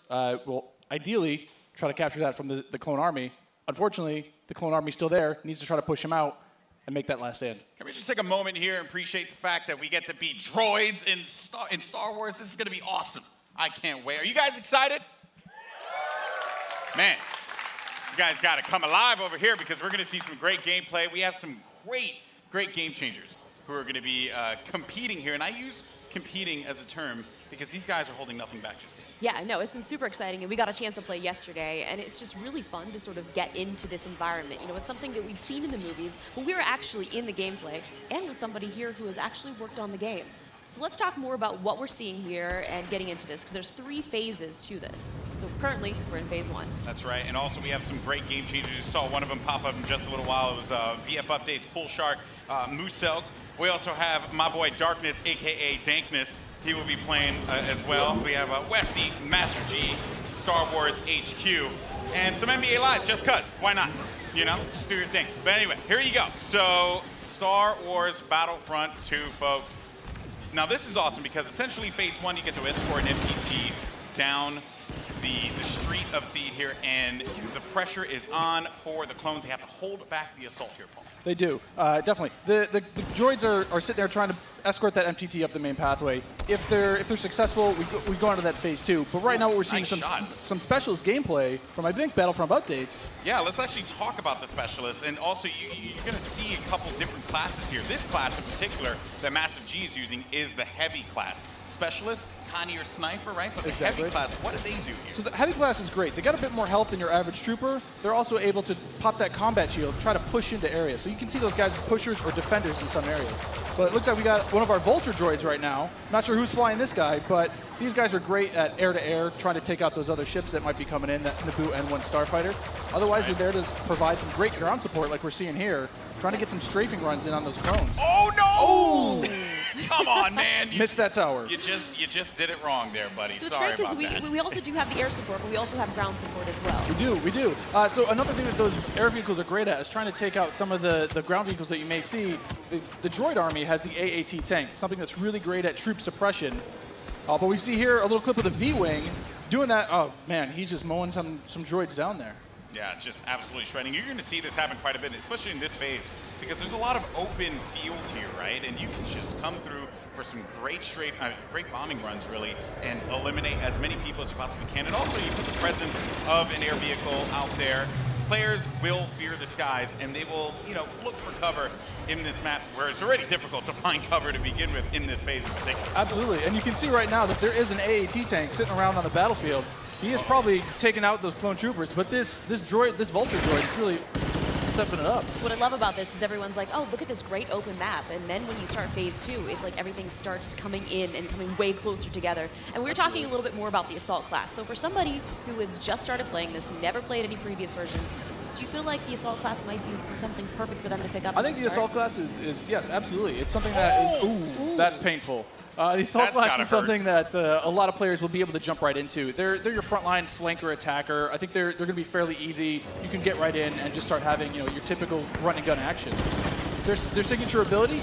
Starwars will ideally try to capture that from the clone army. Unfortunately, the clone army's still there, needs to try to push him out and make that last stand. Can we just take a moment here and appreciate the fact that we get to be droids in Star Wars? This is going to be awesome. I can't wait. Are you guys excited? Man, you guys got to come alive over here because we're going to see some great gameplay. We have some great game changers who are going to be competing here. And I use competing as a term because these guys are holding nothing back just yet. Yeah, no, it's been super exciting, and we got a chance to play yesterday, and it's just really fun to sort of get into this environment. You know, it's something that we've seen in the movies, but we're actually in the gameplay, and with somebody here who has actually worked on the game. So let's talk more about what we're seeing here and getting into this, because there's 3 phases to this. So currently, we're in phase 1. That's right, and also we have some great game changers. You saw one of them pop up in just a little while. It was BF Updates, Pool Shark, Musel. We also have my boy Darkness, a.k.a. Dankness. He will be playing as well. We have Westy, Master G, Star Wars HQ, and some NBA Live, just cuz. Why not? You know, just do your thing. But anyway, here you go. So, Star Wars Battlefront 2, folks. Now, this is awesome because essentially phase 1, you get to escort an MTT down the street of Theed here, and the pressure is on for the clones. They have to hold back the assault here, Paul. They do, definitely. The droids are sitting there trying to escort that MTT up the main pathway. If they're successful, we go into that phase 2. But right now, what we're seeing is some specialist gameplay from, I think, Battlefront Updates. Yeah, let's actually talk about the specialists. And also, you're going to see a couple different classes here. This class in particular that Master G is using is the heavy class. Specialist, kind of your sniper, right? But the heavy class, what do they do here? So the heavy class is great. They got a bit more health than your average trooper. They're also able to pop that combat shield, try to push into areas. So you can see those guys as pushers or defenders in some areas. But it looks like we got one of our Vulture droids right now. Not sure who's flying this guy, but these guys are great at air-to-air, trying to take out those other ships that might be coming in, that Naboo N1 Starfighter. Otherwise, they're there to provide some great ground support like we're seeing here, trying to get some strafing runs in on those clones. Oh, no! Oh! Come on, man. Missed that tower. You just did it wrong there, buddy. So Sorry it's great about that. because we also do have the air support, but we also have ground support as well. We do. So another thing that those air vehicles are great at is trying to take out some of the ground vehicles that you may see. The droid army has the AAT tank, something that's really great at troop suppression. But we see here a little clip of the V-Wing doing that. Oh, man, he's just mowing some droids down there. Yeah, just absolutely shredding. You're going to see this happen quite a bit, especially in this phase, because there's a lot of open field here, right? And you can just come through for some great great bombing runs, really, and eliminate as many people as you possibly can. And also, you put the presence of an air vehicle out there. Players will fear the skies, and they will, look for cover in this map where it's already difficult to find cover to begin with in this phase in particular. Absolutely, and you can see right now that there is an AAT tank sitting around on the battlefield. He is probably taking out those clone troopers, but this Vulture droid is really stepping it up. What I love about this is everyone's like, oh, look at this great open map. And then when you start phase 2, it's like everything starts coming in and coming way closer together. And we were talking a little bit more about the assault class. So for somebody who has just started playing this, never played any previous versions, do you feel like the assault class might be something perfect for them to pick up? I think the assault class is yes, absolutely. It's something that is, that's painful. The assault class is something that a lot of players will be able to jump right into. They're your frontline flanker attacker. I think they're going to be fairly easy. You can get right in and just start having your typical run and gun action. Their signature ability,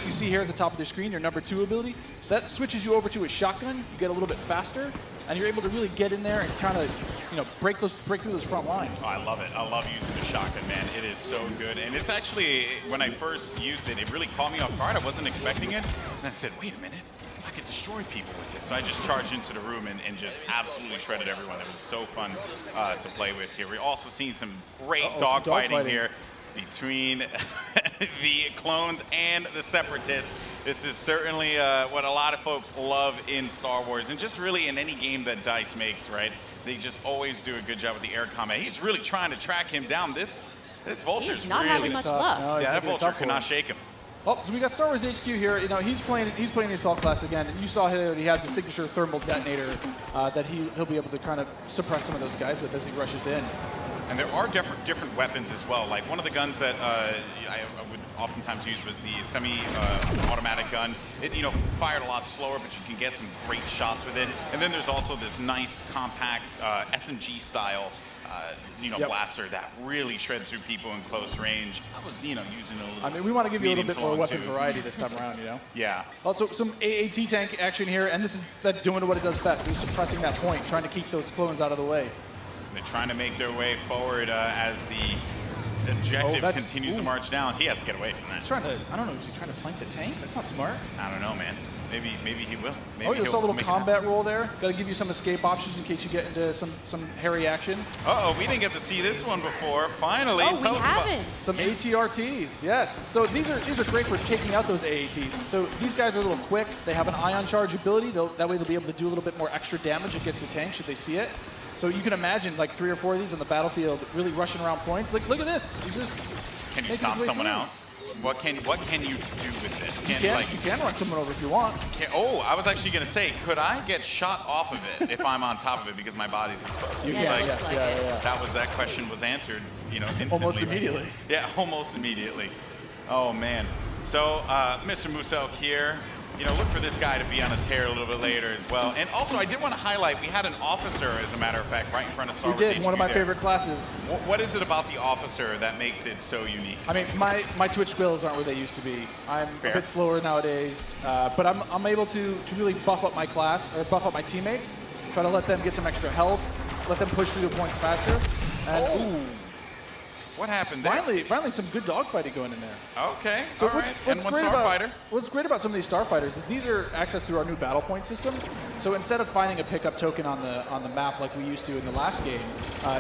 you see here at the top of the screen, your number 2 ability, that switches you over to a shotgun. You get a little bit faster, and you're able to really get in there and kind of break through those front lines. Oh, I love it. I love using the shotgun, man. It is so good. And it's actually, when I first used it, it really caught me off guard. I wasn't expecting it. And I said, wait a minute. I could destroy people with it. So I just charged into the room and just absolutely shredded everyone. It was so fun to play with here. We're also seeing some great dogfighting here between the clones and the separatists. This is certainly what a lot of folks love in Star Wars, and just really in any game that DICE makes, right? They just always do a good job with the air combat. He's really trying to track him down. This Vulture's He's not having much luck. No, yeah, that Vulture cannot shake him. Well, so we got Star Wars HQ here. He's playing the assault class again, and you saw here he has the signature thermal detonator that he'll be able to kind of suppress some of those guys with as he rushes in. And there are different weapons as well. Like one of the guns that I would oftentimes use was the semi-automatic gun. It fired a lot slower, but you can get some great shots with it. And then there's also this nice compact SMG style blaster that really shreds through people in close range. I was using a little. I mean, we want to give you a little bit more weapon variety this time around, Yeah. Also, some AAT tank action here, and this is that doing what it does best. It's suppressing that point, trying to keep those clones out of the way. They're trying to make their way forward as the objective continues to march down. He has to get away from that. He's trying to, I don't know, is he trying to flank the tank? That's not smart. I don't know, man. Maybe he will. Maybe you saw a little combat roll there. Got to give you some escape options in case you get into some hairy action. Uh-oh, we didn't get to see this one before. Finally, we haven't. Some ATRTs, yes. So these are great for taking out those AATs. So these guys are a little quick. They have an ion charge ability. That way they'll be able to do a little bit more extra damage against the tank should they see it. So you can imagine like 3 or 4 of these on the battlefield really rushing around points. Like, look at this. He's just Can you stop someone out? What can you do with this? You can run someone over if you want. I was actually going to say, could I get shot off of it if I'm on top of it because my body's exposed? That question was answered, instantly. Almost immediately. Yeah, almost immediately. Oh man. So Mr. Muselk here. Look for this guy to be on a tear a little bit later as well. And also, I did want to highlight, we had an officer, as a matter of fact, right in front of Star Wars HQ. We did, one of my favorite classes. What is it about the officer that makes it so unique? I mean, my Twitch skills aren't where they used to be. I'm a bit slower nowadays, but I'm able to really buff up my class, or buff up my teammates, try to let them get some extra health, let them push through the points faster. And, what happened there? Finally some good dogfighting going in there. Okay, so all right. And one starfighter. What's great about some of these starfighters is these are accessed through our new battle point system. So instead of finding a pickup token on the map like we used to in the last game,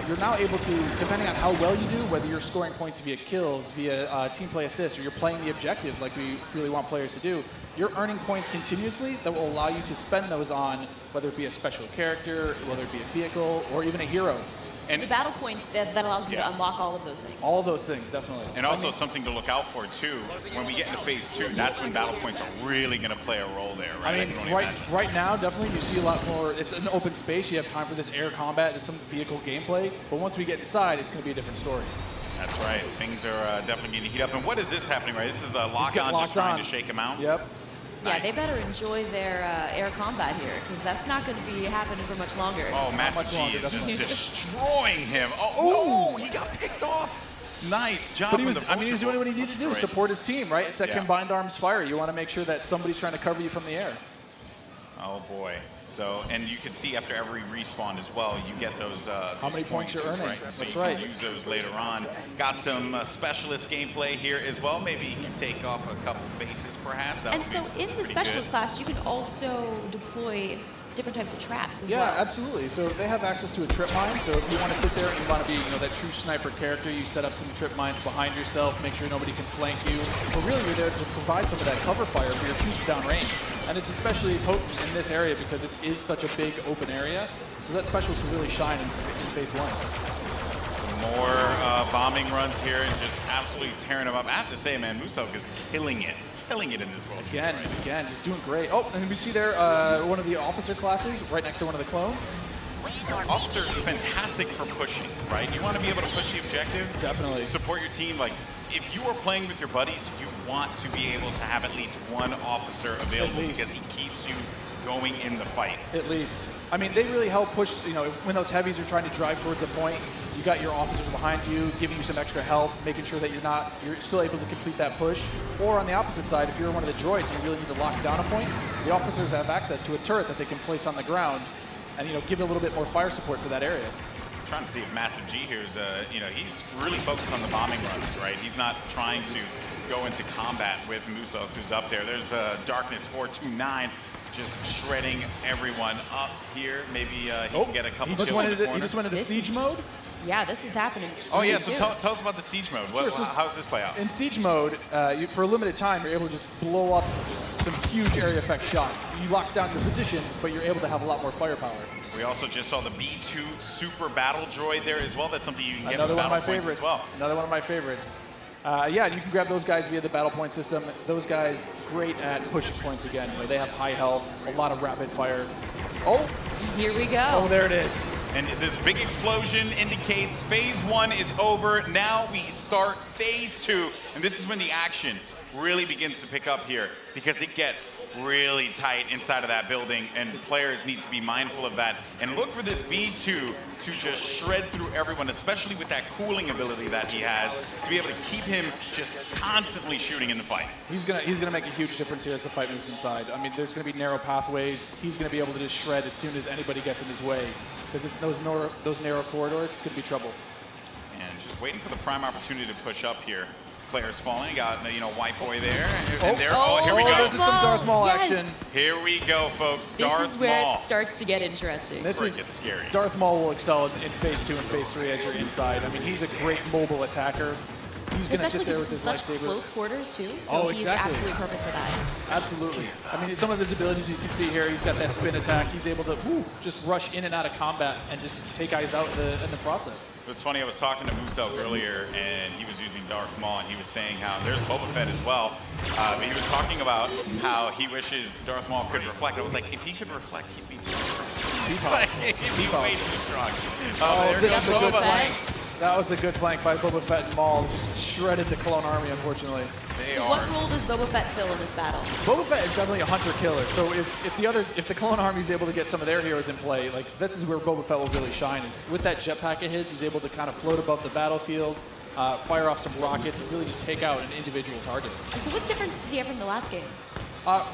you're now able to, depending on how well you do, whether you're scoring points via kills, via team play assists, or you're playing the objective like we really want players to do, you're earning points continuously that will allow you to spend those on whether it be a special character, whether it be a vehicle, or even a hero. And the battle points that allows you to unlock all of those things. All of those things, definitely. And also something to look out for too. When we get into phase 2, that's when battle points are really going to play a role there, right? I mean, right now, definitely you see a lot more. It's an open space. You have time for this air combat and some vehicle gameplay. But once we get inside, it's going to be a different story. That's right. Things are definitely going to heat up. And what is this happening, right? This is a lock-on just trying to shake him out? Yep. Yeah, they better enjoy their air combat here, because that's not going to be happening for much longer. Oh, Master G is just destroying him. Oh, he got picked off. Nice job. But he was doing what he needed to do, support his team, right? It's that combined arms fire. You want to make sure that somebody's trying to cover you from the air. Oh boy. So, and you can see after every respawn as well, you get those how many points you're earning. Right? So you can use those later on. Got some specialist gameplay here as well. Maybe you can take off a couple faces perhaps. And so in the specialist class, you can also deploy different types of traps as well. Yeah, absolutely. So they have access to a trip mine. So if you want to sit there and you want to be, that true sniper character, you set up some trip mines behind yourself, make sure nobody can flank you. But really, you're there to provide some of that cover fire for your troops downrange. And it's especially potent in this area because it is such a big open area. So that specialist will really shine in phase 1. Some more bombing runs here and just absolutely tearing them up. I have to say, man, Muselk is killing it in this world. Again, he's doing great. Oh, and we see there one of the officer classes right next to one of the clones. Officer, fantastic for pushing, right? You want to be able to push the objective. Definitely. Support your team. Like, if you are playing with your buddies, you want to be able to have at least one officer available because he keeps you going in the fight. At least. I mean, they really help push, when those heavies are trying to drive towards a point, you got your officers behind you, giving you some extra health, making sure that you're still able to complete that push. Or on the opposite side, if you're one of the droids and you really need to lock down a point, the officers have access to a turret that they can place on the ground and, give it a little bit more fire support for that area. I'm trying to see if Massive G here is, he's really focused on the bombing runs, right? He's not trying to go into combat with Muselk, who's up there. There's Darkness 429. Just shredding everyone up here. Maybe he can get a couple kills in the corner. He just went into siege mode? Yeah, this is happening. Oh, yeah, so tell us about the siege mode. How does this play out? In siege mode, for a limited time, you're able to just blow up some huge area effect shots. You lock down your position, but you're able to have a lot more firepower. We also just saw the B2 Super Battle Droid there as well. That's something you can get with Another one of my Battle Points favorites. as well. Another one of my favorites. Yeah, and you can grab those guys via the battle point system. Those guys, great at pushing points again. They have high health, a lot of rapid fire. Oh! Here we go. Oh, there it is. And this big explosion indicates phase 1 is over. Now we start phase 2, and this is when the action really begins to pick up here, because it gets really tight inside of that building, and players need to be mindful of that and look for this B2 to just shred through everyone, especially with that cooling ability that he has, to be able to keep him just constantly shooting in the fight. He's gonna make a huge difference here as the fight moves inside. I mean, there's gonna be narrow pathways. He's gonna be able to just shred as soon as anybody gets in his way, because it's those narrow corridors. It's gonna be trouble. And just waiting for the prime opportunity to push up here. Players falling, got White Boy there, and there. Oh, here we go. This is some Darth Maul action. Here we go, folks. Darth Maul. This is where it starts to get interesting. This is gets scary. Darth Maul will excel in phase 2 and phase 3 as you're inside. I mean, he's a great mobile attacker. He's going to sit there with his lightsaber. Especially because it's such close quarters, too, so he's absolutely perfect for that. Absolutely. I mean, some of his abilities you can see here, he's got that spin attack. He's able to just rush in and out of combat and just take guys out in the process. It was funny, I was talking to Musel earlier, and he was using Darth Maul, and he was saying how there's Boba Fett as well. But he was talking about how he wishes Darth Maul could reflect. I was like, if he could reflect, he'd be too strong. He'd be way too strong. This is a good flank. That was a good flank by Boba Fett and Maul. Just shredded the Clone Army, unfortunately. What role does Boba Fett fill in this battle? Boba Fett is definitely a hunter-killer. So if the Clone Army is able to get some of their heroes in play, like this is where Boba Fett will really shine. Is with that jetpack of his, he's able to kind of float above the battlefield, fire off some rockets, and really just take out an individual target. And so what difference does he have from the last game?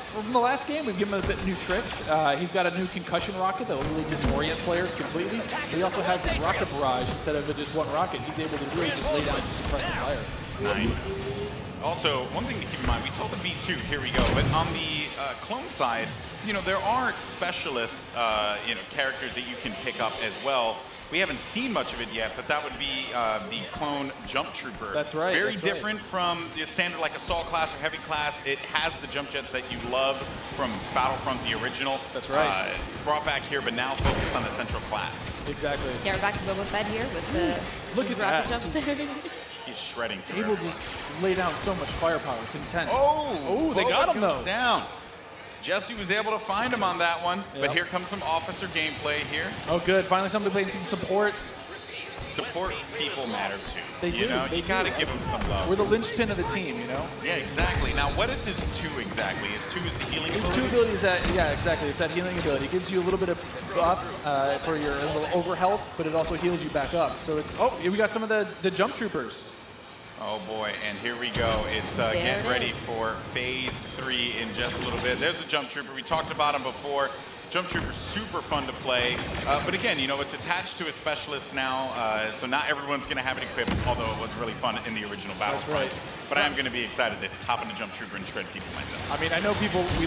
From the last game, we've given him a bit new tricks. He's got a new concussion rocket that will really disorient players completely. But he also has this rocket barrage instead of just one rocket. He's able to really just lay down some suppressive fire. Nice. Also, one thing to keep in mind, we saw the B2, here we go, but on the clone side, there are specialist, characters that you can pick up as well. We haven't seen much of it yet, but that would be the clone jump trooper. That's right. Very different from the standard like assault class or heavy class. It has the jump jets that you love from Battlefront, the original. That's right. Brought back here, but now focused on the central class. Exactly. Yeah, we're back to Boba Fett here with the rocket jumps there. He's shredding through. Able to just lay down so much firepower. It's intense. Oh, they got him though. Down. Jesse was able to find him on that one, but here comes some officer gameplay here. Oh, good. Finally, somebody playing some support. Support people matter too. They do. You got to give them some love. We're the linchpin of the team, Yeah, exactly. Now, what is his 2 exactly? His 2 is the healing ability? His 2 ability is that, yeah, exactly. It's that healing ability. It gives you a little bit of buff for your little over health, but it also heals you back up. So it's, we got some of the jump troopers. Oh boy, and here we go. It's getting ready for phase 3 in just a little bit. There's a jump trooper. We talked about him before. Jump trooper's super fun to play, but again, it's attached to a specialist now, so not everyone's going to have it equipped, although it was really fun in the original Battlefront. That's right. But I am going to be excited to hop in a jump trooper and shred people myself. I mean, I know a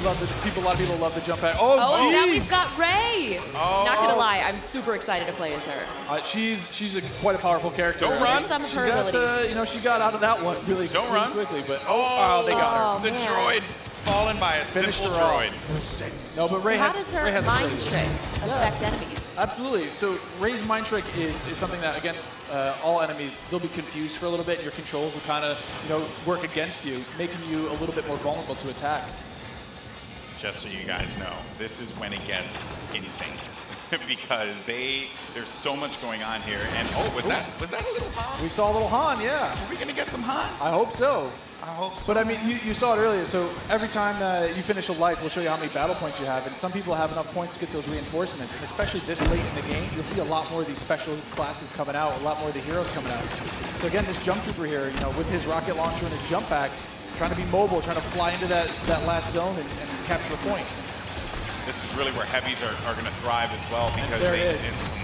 lot of people love the jump pack. Oh, now we've got Rey. Not going to lie, I'm super excited to play as her. She's quite a powerful character. Don't run. Some of her abilities. She got out of that one really quickly, but they got her. The droid fallen by a simple droid. No, but Rey how does her mind trick affect enemies? Absolutely. So Rey's mind trick is something that against all enemies, they'll be confused for a little bit, and your controls will kind of work against you, making you a little bit more vulnerable to attack. Just so you guys know, this is when it gets insane. Because there's so much going on here. And was that a little Han? We saw a little Han, yeah. Are we gonna get some Han? I hope so. I hope so. But I mean, you saw it earlier. So every time you finish a life, we'll show you how many battle points you have. And some people have enough points to get those reinforcements. And especially this late in the game, you'll see a lot more of these special classes coming out, a lot more of the heroes coming out. So again, this jump trooper here, with his rocket launcher and his jump pack, trying to be mobile, trying to fly into that last zone and capture a point. This is really where heavies are going to thrive as well, because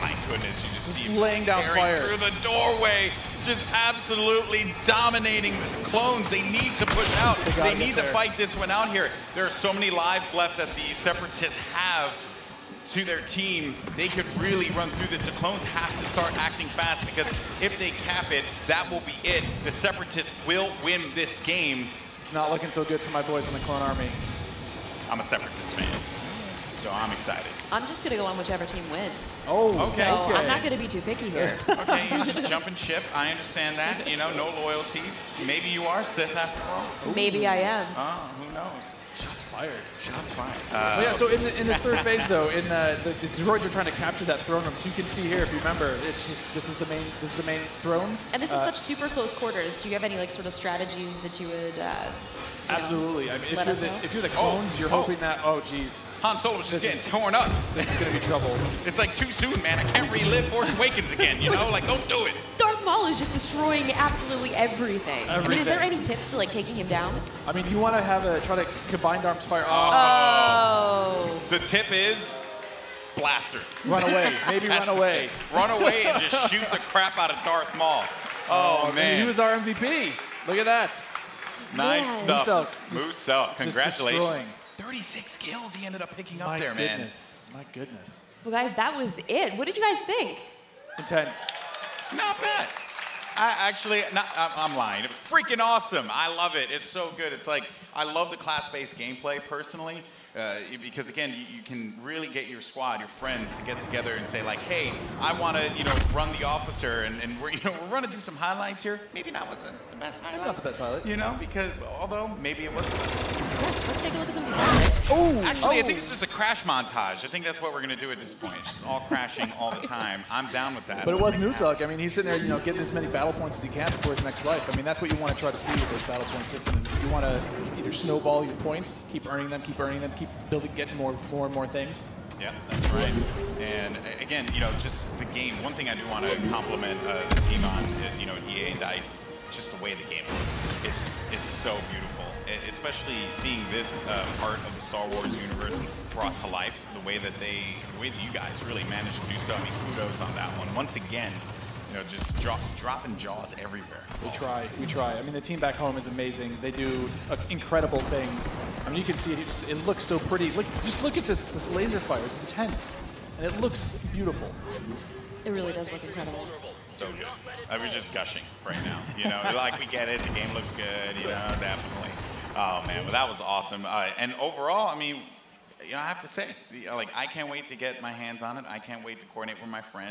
my goodness, you just see him laying down fire through the doorway, just absolutely dominating the clones. They need to push out. They need to fight this one out here. There are so many lives left that the Separatists have to their team. They could really run through this. The clones have to start acting fast, because if they cap it, that will be it. The Separatists will win this game. It's not looking so good for my boys in the Clone Army. I'm a Separatist fan, so I'm excited. I'm just going to go on whichever team wins. Oh, okay. So I'm not going to be too picky here. Okay, you just jump and ship. I understand that. No loyalties. Maybe you are Sith after all. Maybe I am. Who knows? knows? Shots fired. Shots fired. Yeah, so in this third phase, though, in the droids are trying to capture that throne room. So you can see here, if you remember, it's just this is the main throne. And this is such super close quarters. Do you have any like sort of strategies that you would? Absolutely. I mean, if you're the clones, you're hoping that. Oh, geez. Han Solo's just getting torn up. This is gonna be trouble. It's like too soon, man. I can't relive Force Awakens again. You know, like don't do it. Darth Maul is just destroying absolutely everything. I mean, is there any tips to like taking him down? I mean, you want to try to combined arms fire. Oh. The tip is blasters. Run away. Maybe run away. Run away and just shoot the crap out of Darth Maul. Oh man. He was our MVP. Look at that. Nice stuff. Musel, congratulations. Destroying. 36 kills he ended up picking up there, man. My goodness. Well, guys, that was it. What did you guys think? Intense. Not bad. I'm lying. It was freaking awesome. I love it. It's so good. It's like, I love the class-based gameplay personally. Because again, you can really get your squad, your friends, to get together and say like, hey, I want to, run the officer, and we're going to do some highlights here. Maybe that wasn't the best highlight. Not the best highlight. Because although maybe it was. Let's take a look at some of these highlights. Actually, I think it's just a crash montage. I think that's what we're going to do at this point. It's just all crashing all the time. I'm down with that. But it was Musel. I mean, he's sitting there, getting as many battle points as he can for his next life. I mean, that's what you want to try to see with this battle point system. You want to either snowball your points, keep earning them, keep building, getting more and more things. Yeah, that's right. And again, just the game. One thing I do want to compliment the team on, EA and DICE, just the way the game looks. It's so beautiful, especially seeing this part of the Star Wars universe brought to life. The way that you guys really managed to do so. I mean, kudos on that one. Once again, just dropping jaws everywhere. We try. I mean, the team back home is amazing. They do incredible things. I mean, you can see it looks so pretty. Just look at this laser fire. It's intense, and it looks beautiful. It really does look incredible. So good. We're just gushing right now. Like we get it. The game looks good. Definitely. Oh man, well that was awesome. And overall, I mean, I have to say, I can't wait to get my hands on it. I can't wait to coordinate with my friends.